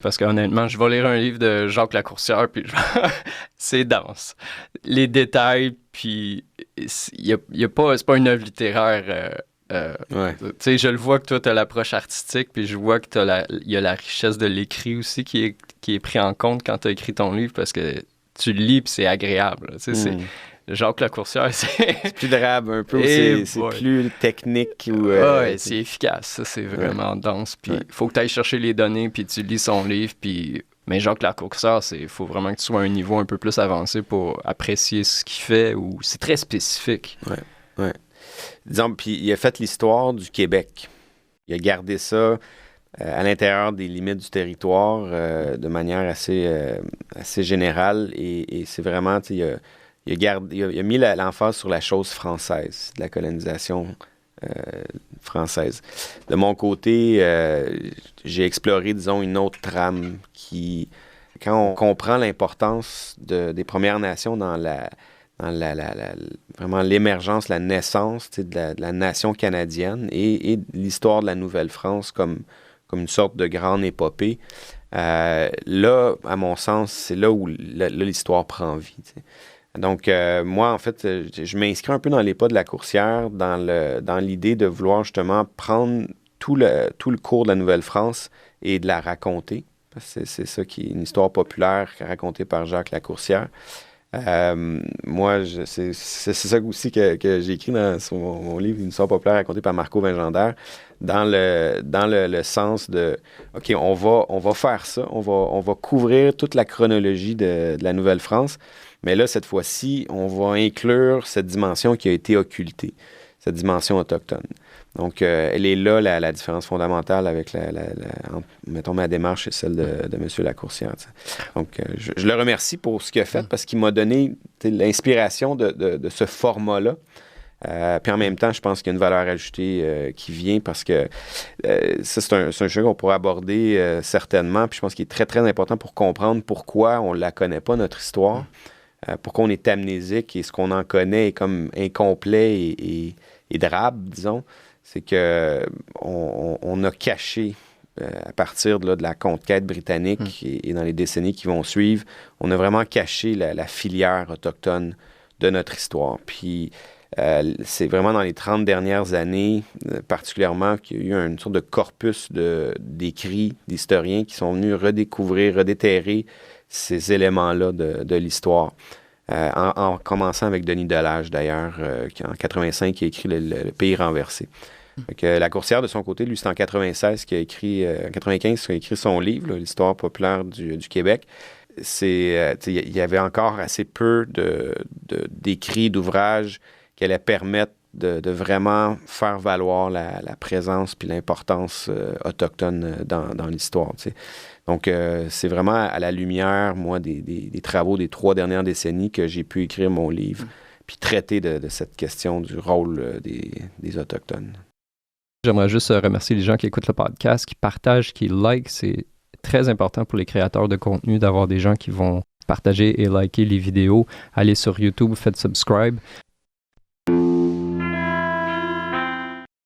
Parce qu'honnêtement, je vais lire un livre de Jacques Lacourcière, puis c'est dense. Les détails, puis c'est pas une œuvre littéraire. Tu sais, je le vois que toi, tu as l'approche artistique, puis je vois que il y a la richesse de l'écrit aussi qui est pris en compte quand tu as écrit ton livre, parce que tu le lis, puis c'est agréable. Tu sais, c'est Jacques Lacourcière, c'est plus drabe un peu, c'est plus technique. C'est efficace, ça, c'est vraiment dense. Puis il faut que tu ailles chercher les données, puis tu lis son livre, puis... Mais Jacques Lacourcière, il faut vraiment que tu sois à un niveau un peu plus avancé pour apprécier ce qu'il fait, ou c'est très spécifique. Ouais. Disons, puis il a fait l'histoire du Québec. Il a gardé ça à l'intérieur des limites du territoire de manière assez générale, et c'est vraiment, tu sais, il a mis l'emphase sur la chose française, de la colonisation française. De mon côté, j'ai exploré, disons, une autre trame qui, quand on comprend l'importance des Premières Nations dans vraiment l'émergence, la naissance de la nation canadienne et l'histoire de la Nouvelle-France comme une sorte de grande épopée, là, à mon sens, c'est là où l'histoire prend vie, t'sais. Donc, moi, en fait, je m'inscris un peu dans les pas de Lacourcière, dans l'idée de vouloir justement prendre tout le cours de la Nouvelle-France et de la raconter. Parce que c'est ça qui est une histoire populaire racontée par Jacques Lacourcière. Moi, c'est ça aussi que j'ai écrit sur mon livre, une histoire populaire racontée par Marco Vingendaire, dans le sens de, OK, on va faire ça, on va couvrir toute la chronologie de la Nouvelle-France. Mais là, cette fois-ci, on va inclure cette dimension qui a été occultée, cette dimension autochtone. Donc, elle est là, la différence fondamentale avec, mettons, ma démarche et celle de M. Lacourcière. T'sais. Donc, je le remercie pour ce qu'il a fait, parce qu'il m'a donné l'inspiration de ce format-là. Puis en même temps, je pense qu'il y a une valeur ajoutée qui vient, parce que ça, c'est un sujet qu'on pourrait aborder certainement. Puis je pense qu'il est très, très important pour comprendre pourquoi on ne la connaît pas, notre histoire. Pourquoi on est amnésique et ce qu'on en connaît est comme incomplet et drabe, disons. C'est que on a caché, à partir de la conquête britannique et dans les décennies qui vont suivre, on a vraiment caché la filière autochtone de notre histoire. Puis c'est vraiment dans les 30 dernières années, particulièrement, qu'il y a eu une sorte de corpus d'écrits d'historiens qui sont venus redécouvrir, redéterrer ces éléments-là de l'histoire. En commençant avec Denis Delage, d'ailleurs, qui en 85 a écrit le Pays renversé. Lacourcière, de son côté, lui, c'est en 96 qu'il a écrit, en 95 qu'il a écrit son livre, l'Histoire populaire du Québec. Il y avait encore assez peu d'écrits, d'ouvrages qui allaient permettre de vraiment faire valoir la présence puis l'importance autochtone dans l'histoire, t'sais. Donc, c'est vraiment à la lumière, moi, des travaux des 3 dernières décennies que j'ai pu écrire mon livre, puis traiter de cette question du rôle des Autochtones. J'aimerais juste remercier les gens qui écoutent le podcast, qui partagent, qui likent. C'est très important pour les créateurs de contenu d'avoir des gens qui vont partager et liker les vidéos. Allez sur YouTube, faites subscribe.